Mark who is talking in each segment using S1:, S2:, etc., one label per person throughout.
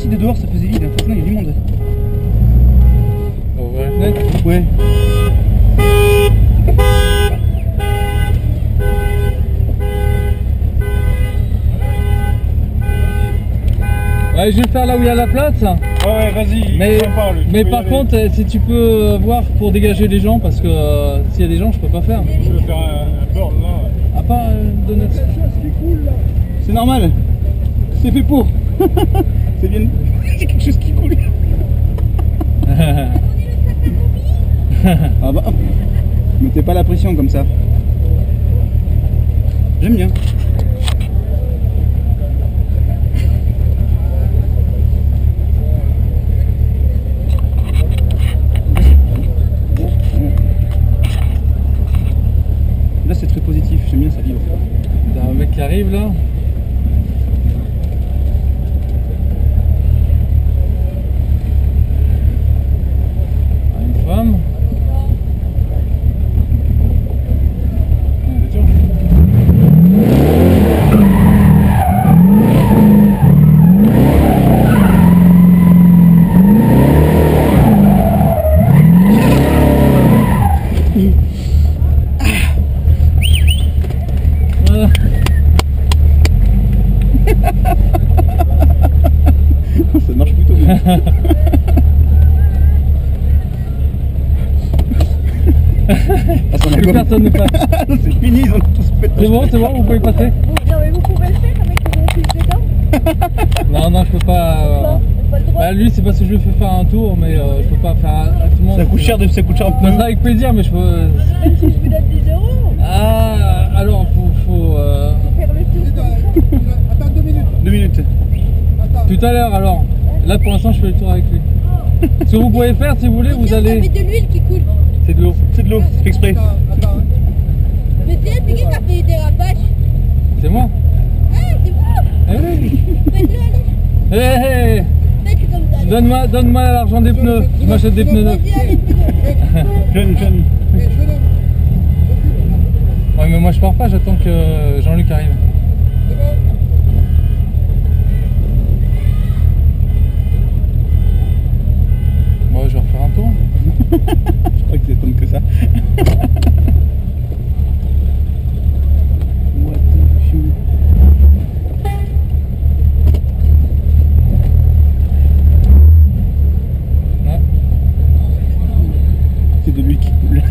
S1: sorti de dehors, ça faisait vide. Maintenant, il y a du monde.
S2: Ouvre la fenêtre.
S1: Ouais.
S2: Ouais, je vais le faire là où il y a la place.
S1: Ouais, vas-y.
S2: Mais par contre, si tu peux voir pour dégager les gens, parce que s'il y a des gens, je peux pas faire.
S3: Je vais faire un board là.
S2: À part donner.
S1: C'est normal. C'est fait pour. C'est bien. C'est quelque chose qui coule. Ah bah, mettez pas la pression comme ça. J'aime bien. Là c'est très positif, j'aime bien ça vibre.
S2: T'as un mec qui arrive là. Une femme.
S1: Ça marche plutôt bien.
S2: Plus personne ne passe.
S1: C'est fini, ils ont tous pété.
S2: C'est bon, vous pouvez passer.
S4: Non mais vous pouvez le faire avec mon fils dedans.
S2: Non, je peux pas.
S4: Pas le droit.
S2: Bah, lui, c'est parce que je lui fais faire un tour, mais je peux pas faire à tout le monde.
S1: Ça coûte cher un
S2: Ça
S1: peu.
S2: sera avec plaisir, mais je peux.
S4: Même si je vous donne 10 €.
S2: Ah, alors faut
S4: Faut faire le tour.
S3: Attends 2 minutes.
S1: 2 minutes.
S2: tout à l'heure alors. Là pour l'instant je fais le tour avec lui. Ce que vous pouvez faire si vous voulez, vous allez.
S4: Mais de l'huile qui coule.
S2: C'est de l'eau.
S1: C'est de l'eau, c'est fait exprès.
S3: Attends.
S4: Mais c'est qui a fait des dérapages?
S2: C'est moi.
S4: Ah, c'est vous.
S2: Eh oui.
S4: Faites-le allez.
S2: Hé hé.
S4: Faites comme ça.
S2: Donne-moi l'argent des pneus. Je m'achète des pneus neufs.
S4: Vas-y, allez, fais-le.
S1: Jeune.
S2: Ouais mais moi je pars pas, j'attends que Jean-Luc arrive. Moi je vais refaire un tour.
S1: Je crois que t'attends que ça. What the fuck.
S2: Ouais.
S1: C'est de lui qui coule.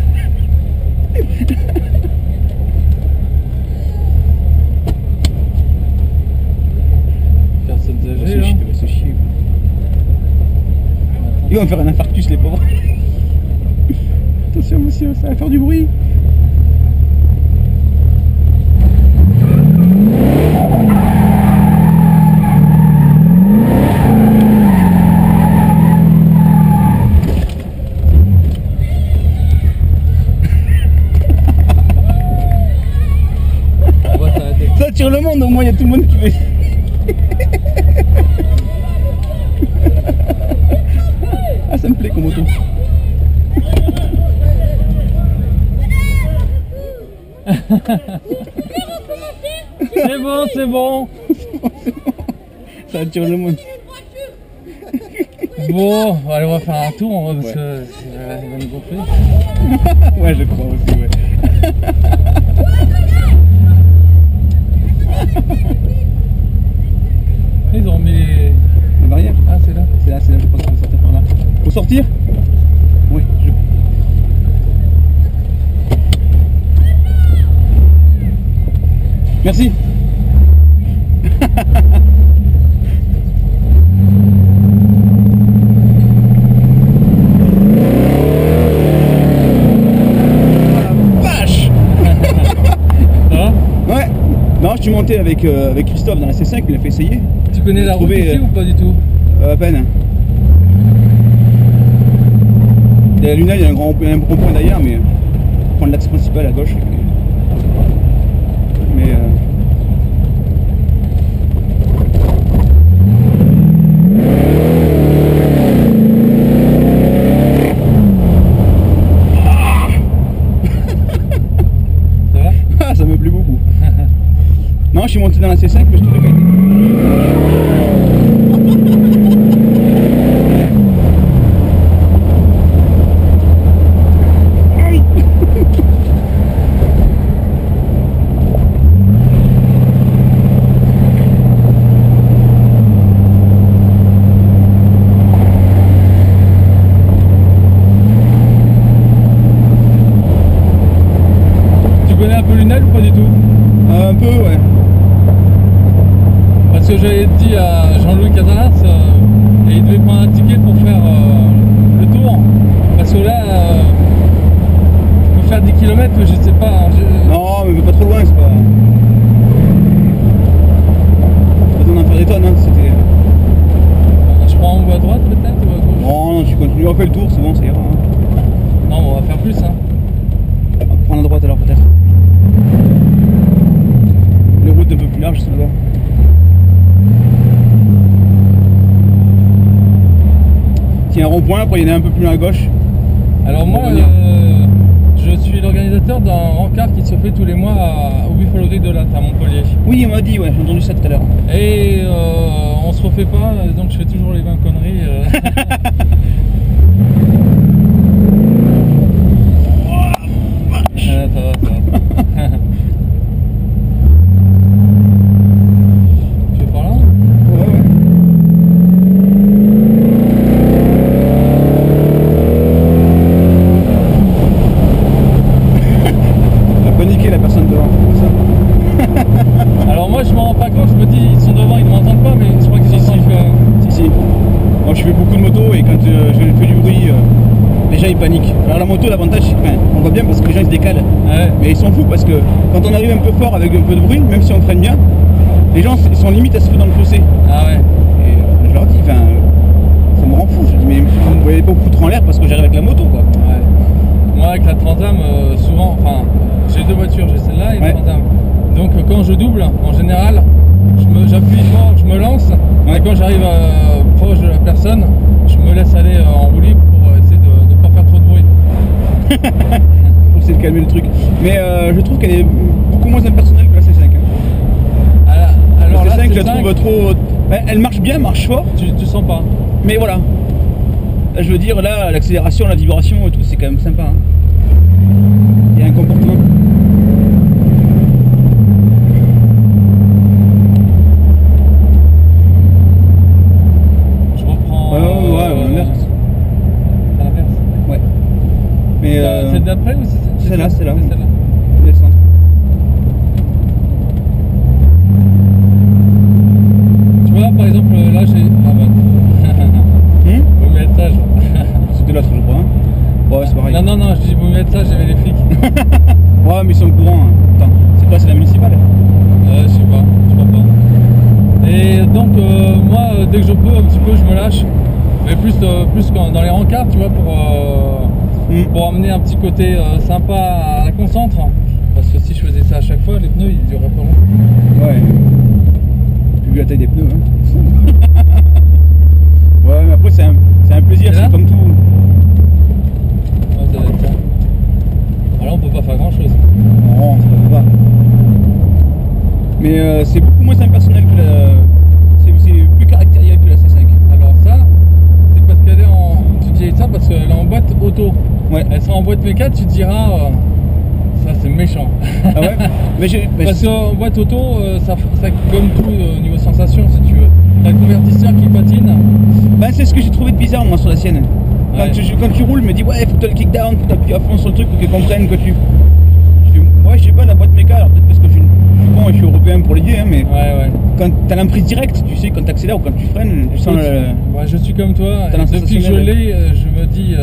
S2: Personne âgée là.
S1: Il va se chier. Ils vont faire un infarctus les pauvres. Attention monsieur, ça va faire du bruit.
S2: On va s'arrêter.
S1: Ça tire le monde, au moins il y a tout le monde qui veut. Ah ça me plaît comme auto.
S2: C'est bon.
S1: Ça attire le monde.
S2: Bon, allez on va faire un tour parce
S1: Ouais.
S2: que il va me gonfler.
S1: Ouais je crois aussi ouais.
S2: Ils ont mis.
S1: La barrière.
S2: Ah c'est là.
S1: C'est là, je pense qu'on va sortir par là. Faut sortir? Oui, Merci. Vache.
S2: Ça va?
S1: Ouais. Non, je suis monté avec Christophe dans la C5, il a fait essayer.
S2: Tu connais la route
S1: Trouver,
S2: ici ou pas du tout?
S1: À peine. Il y a la Luna, il y a un rond-point derrière, mais prendre l'axe principal à gauche. Mais
S2: Ça va?
S1: ah, ça me plaît beaucoup. Non, je suis monté dans la C5, mais je trouvais qu'elle
S2: tunnel ou pas du tout?
S1: Un peu, ouais.
S2: Parce que j'avais dit à Jean-Louis Casalas, et il devait prendre un ticket pour faire le tour. Parce que là, pour faire 10 km, je sais pas.
S1: Non, mais pas trop loin, c'est pas. Pas besoin d'en faire des tonnes, hein. C'était.
S2: Je prends en haut à droite peut-être ou à gauche?
S1: Non, non, tu continues, on fait le tour, c'est bon, ça ira. Hein.
S2: Non, on va faire plus, hein.
S1: On va prendre à droite alors peut-être. Les routes un peu plus larges, c'est là-bas. Il y a un rond-point, après il y en a un peu plus loin à gauche.
S2: Alors moi,
S1: On va venir.
S2: je suis l'organisateur d'un rencard qui se fait tous les mois au Buffalo Day de Latte à Montpellier.
S1: Oui, on m'a dit, ouais, j'ai entendu ça tout à l'heure.
S2: Et on se refait pas, donc je fais toujours les mêmes conneries. Ça va. Tu veux par là?
S1: Ouais, ouais. Elle a paniqué la personne devant, c'est ça.
S2: Alors moi je m'en rends pas compte, je me dis ils sont devant, ils ne m'entendent pas, mais je crois qu'ils entendent quand même.
S1: Si, si. Moi je fais beaucoup de moto et quand je fais du bruit, les gens ils paniquent. Alors la moto, l'avantage, c'est qu'on voit bien parce que les gens ils se décalent.
S2: Ouais.
S1: Mais ils s'en foutent parce que quand on arrive un peu fort avec un peu de bruit, même si on freine bien, les gens ils sont limite à se foutre dans le fossé.
S2: Ah ouais.
S1: Et je leur dis, enfin, ça me rend fou. Je dis, mais vous ne voyez pas foutre en l'air parce que j'arrive avec la moto, quoi.
S2: Ouais. Moi avec la Transam, souvent, enfin, j'ai deux voitures, j'ai celle-là et
S1: Ouais.
S2: la Transam. Donc quand je double, en général, j'appuie fort, je me lance,
S1: Ouais.
S2: et quand j'arrive proche de la personne, je me laisse aller en roue libre pour essayer de ne pas faire trop de bruit.
S1: Pour essayer de calmer le truc. Mais je trouve qu'elle est beaucoup moins impersonnelle que la C5.
S2: Alors
S1: La
S2: là,
S1: C5, je
S2: c'est
S1: la trouve trop. Elle marche bien, marche fort,
S2: tu sens pas.
S1: mais voilà. Là, je veux dire, là, l'accélération, la vibration et tout, c'est quand même sympa. Hein. Il y a un comportement.
S2: Je reprends.
S1: Ouais, on inverse.
S2: À l'inverse.
S1: Ouais. Mais
S2: C'est d'après ou c'est
S1: celle-là, celle-là.
S2: C'est celle-là.
S1: le centre.
S2: Tu vois, par exemple, là j'ai. Ah bah. Vous mettez ça,
S1: C'était l'autre, je crois. Hein. Ouais, c'est pareil.
S2: Non, je dis vous mettez ça, j'avais les flics.
S1: Ouais, mais ils sont au courant. Hein. Attends, c'est quoi, c'est la municipale?
S2: Je sais pas, je crois pas. Et donc, moi, dès que je peux, un petit peu, je me lâche. Mais plus dans les rencarts, tu vois, pour amener un petit côté sympa à la concentre. Parce que si je faisais ça à chaque fois, les pneus ils dureraient pas longtemps.
S1: Ouais. J'ai vu la taille des pneus. Hein. Ouais, mais après, c'est un plaisir,
S2: C'est là
S1: c'est comme tout.
S2: Ouais, ça doit être ça. Alors on peut pas faire grand chose.
S1: Non, ça va pas. Mais c'est beaucoup moins impersonnel que la. C'est plus caractériel que la C5.
S2: Alors ça, c'est parce qu'elle est en. Tu dis ça parce qu'elle est en boîte auto.
S1: Ouais.
S2: Elle sera en boîte mécanique, tu te diras. Ça c'est méchant.
S1: Ah ouais. Mais
S2: Parce qu'en boîte auto, ça gomme tout au niveau sensation si tu veux. T'as le convertisseur qui patine.
S1: Ben, c'est ce que j'ai trouvé de bizarre moi sur la sienne.
S2: Ouais.
S1: Quand tu roules, je me dis ouais, faut que tu le kick down, faut que tu appuies à fond sur le truc pour qu'ils comprennent que tu. Ouais, je sais pas, la boîte méca, alors peut-être parce que je suis bon et je suis européen pour l'idée, hein, mais
S2: Ouais.
S1: quand t'as l'emprise directe, tu sais, quand t'accélères ou quand tu freines, tu sens le.
S2: Ouais, je suis comme toi.
S1: T'as
S2: Et depuis que je
S1: sensationnel.
S2: l'ai, je me dis,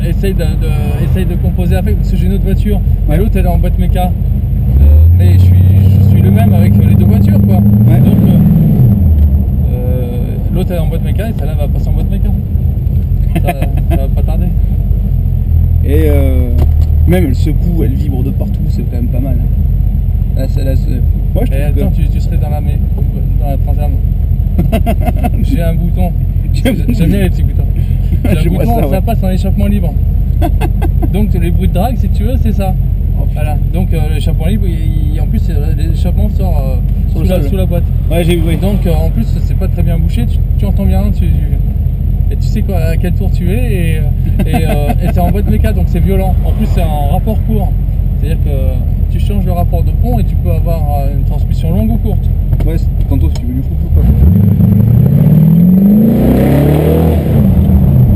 S2: essaye de composer avec, parce que j'ai une autre voiture.
S1: Ouais.
S2: Et l'autre, elle est en boîte méca. Mais je suis le même avec les deux voitures, quoi.
S1: Ouais.
S2: Donc, l'autre, elle est en boîte méca et celle-là va passer en boîte méca. Ça va pas tarder.
S1: Et même elle secoue, elle vibre de partout, c'est quand même pas mal. Hein. Là, ouais, je
S2: Et
S1: trouve
S2: attends, tu serais dans la Transam. J'ai un bouton. J'aime bien les petits boutons. J'ai un
S1: Je vois
S2: bouton,
S1: ça, ouais.
S2: passe en échappement libre. Donc les bruits de drague, si tu veux, c'est ça. Voilà. Donc l'échappement libre, en plus l'échappement sort sous la boîte.
S1: Ouais, j'ai vu.
S2: Et donc en plus c'est pas très bien bouché, tu entends bien, et tu sais quoi, à quel tour tu es, et c'est en boîte méca, donc c'est violent. En plus c'est en rapport court, c'est-à-dire que tu changes le rapport de pont et tu peux avoir une transmission longue ou courte.
S1: Ouais, tantôt si tu veux du fou quoi.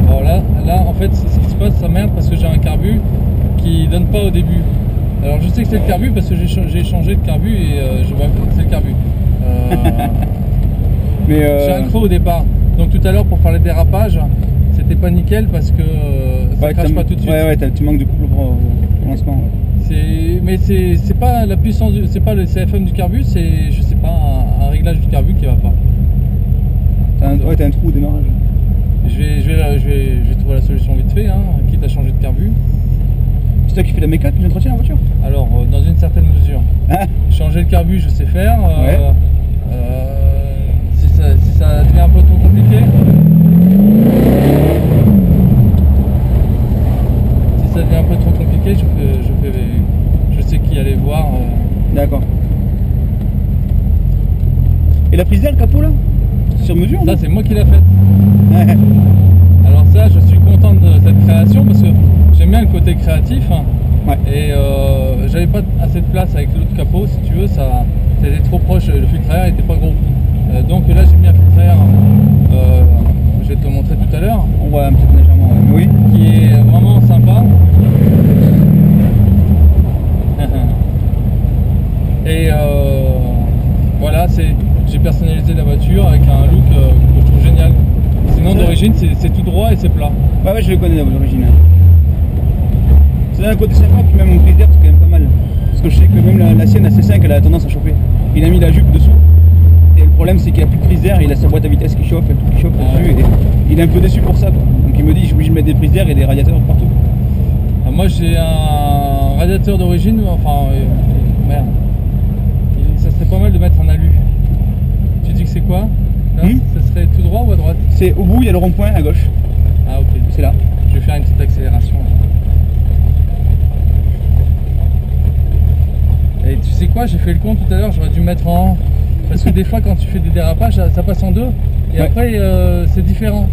S2: Alors là en fait ce qui se passe, ça merde parce que j'ai un carbu qui donne pas au début. Alors je sais sais que c'est le carbu parce que j'ai changé de carbu et je vois que c'est le carbu.
S1: Mais
S2: J'ai un creux au départ. Donc tout à l'heure pour faire les dérapages, c'était pas nickel parce que ça crache pas tout de suite.
S1: Ouais, tu manques de couple pour lancement.
S2: Mais c'est pas la puissance, c'est pas le CFM du carbu, c'est je sais pas un réglage du carbu qui va pas.
S1: T'as un trou au démarrage.
S2: Je vais trouver la solution vite fait, hein, quitte à changer de carbu.
S1: C'est toi qui fais la mécanique puis l'entretien de la voiture?
S2: Alors dans une certaine mesure.
S1: Ah.
S2: Changer le carbu je sais faire.
S1: Ouais.
S2: Si ça devient un peu trop compliqué. Si ça devient un peu trop compliqué, je sais qui aller voir.
S1: D'accord. Et la prise d'air, le capot là? Sur mesure?
S2: Ça c'est moi qui l'ai faite.
S1: Ouais.
S2: Alors ça je suis content de cette création parce que j'aime bien le côté créatif. Hein.
S1: Ouais.
S2: Et j'avais pas assez de place avec l'autre capot si tu veux, ça c'était trop proche, le filtre à air était pas gros. Donc là j'ai mis un filtre à air, je vais te le montrer tout à l'heure.
S1: On voit un petit peu légèrement, oui.
S2: Qui est vraiment sympa. Et voilà, j'ai personnalisé la voiture avec un look que je trouve génial. Sinon d'origine c'est tout droit et c'est plat.
S1: Ouais, je le connais d'origine. C'est un côté sympa, puis même en prise d'air c'est quand même pas mal. Parce que je sais que même la sienne, la C5, elle a tendance à chauffer. Il a mis la jupe dessous. Et le problème c'est qu'il a plus de prise d'air, il a sa boîte à vitesse qui chauffe, et tout qui chauffe dessus. Et il est un peu déçu pour ça quoi. Donc il me dit je suis obligé de mettre des prises d'air et des radiateurs partout.
S2: Moi j'ai un radiateur d'origine, enfin merde. Ça serait pas mal de mettre un alu. Tu dis que c'est quoi là, ça serait tout droit ou à droite?
S1: C'est au bout, il y a le rond-point à gauche.
S2: Ah ok.
S1: C'est là.
S2: Je vais faire une petite accélération. Et tu sais quoi, j'ai fait le compte tout à l'heure, j'aurais dû mettre en... Parce que des fois quand tu fais des dérapages, ça passe en deux. Et après c'est différent.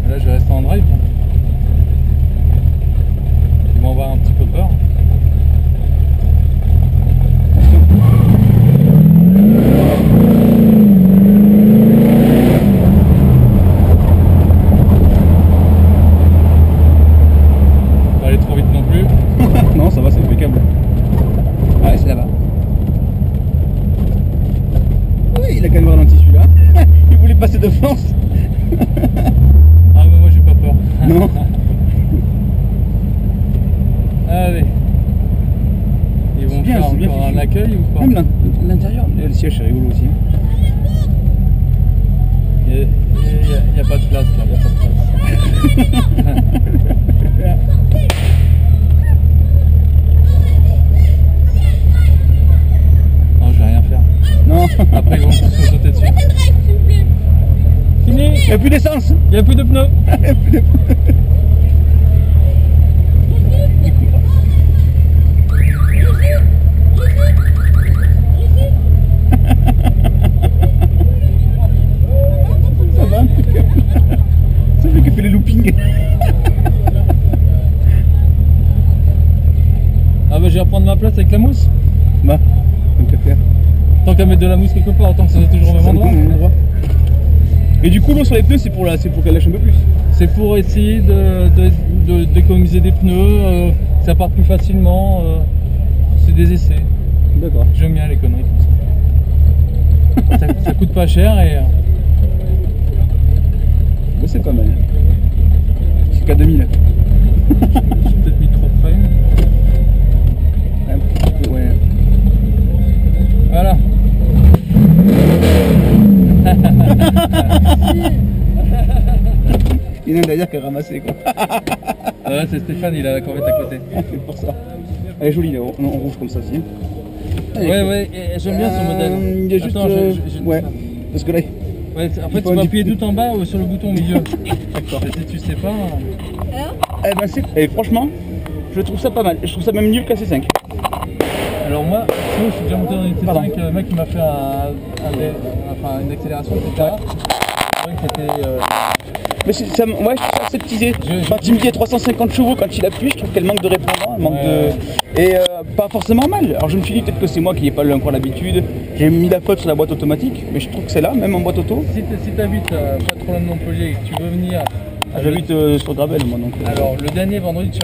S2: Et là je vais rester en drive. Ils vont avoir un petit peu peur. Pas aller trop vite non plus.
S1: Non, ça va, c'est impeccable. Ouais, c'est là-bas. Oui, il a quand même ralenti celui-là. Il voulait passer de force.
S2: Ah mais moi j'ai pas peur.
S1: Non.
S2: Allez. Ils vont
S1: bien,
S2: faire
S1: c'est bien
S2: encore un
S1: fichu.
S2: accueil ou pas?
S1: Même l'intérieur, le siège c'est rigolo aussi.
S2: Il n'y a pas de place là, il n'y a pas de place. Non, je vais rien faire.
S1: Non.
S2: Après, ils vont tous me sauter dessus. Fini.
S1: Il n'y a plus d'essence.
S2: Il n'y a plus de pneus.
S1: Il n'y a plus de Ça va. C'est lui qui fait les loopings.
S2: Ah bah je vais reprendre ma place avec la mousse.
S1: Bah, donc à faire.
S2: Tant qu'à mettre de la mousse quelque part, autant que ça soit toujours au même endroit.
S1: Et du coup l'eau sur les pneus c'est pour qu'elle lâche un peu plus.
S2: C'est pour essayer d'économiser des pneus, que ça parte plus facilement. C'est des essais.
S1: D'accord.
S2: J'aime bien les conneries comme ça. Ça coûte pas cher et...
S1: Bah, c'est pas mal. C'est qu'à 2000.
S2: J'ai peut-être mis trop près.
S1: Un petit peu, ouais.
S2: Voilà.
S1: Il y en a d'ailleurs qui a ramassé quoi.
S2: Ouais, c'est Stéphane, il a la corvette à côté.
S1: C'est pour ça. Elle est jolie là, en rouge comme ça aussi.
S2: Ouais, et j'aime bien ce modèle.
S1: Il y a juste.
S2: Attends,
S1: ouais. Parce que là.
S2: Ouais, en fait,
S1: faut
S2: tu vas
S1: un
S2: appuyer tout en bas sur le bouton au milieu.
S1: D'accord.
S2: Et si tu sais pas...
S4: Alors
S1: Eh ben et franchement, je trouve ça pas mal. Je trouve ça même mieux qu'un C5.
S2: Alors moi, je suis déjà monté dans une T5, le mec il m'a fait une accélération, etc. C'était...
S1: Mais ouais, je trouve ça aseptisé. Quand il me dit 350 chevaux, quand il appuie, je trouve qu'elle manque de répondant, elle manque de... Et pas forcément mal. Alors je me suis dit peut-être que c'est moi qui n'ai pas encore l'habitude. J'ai mis la faute sur la boîte automatique, mais je trouve que c'est là, même en boîte auto.
S2: Si tu habites pas trop loin de Montpellier et que tu veux venir...
S1: J'habite sur Gravel moi donc.
S2: Alors le dernier vendredi, tu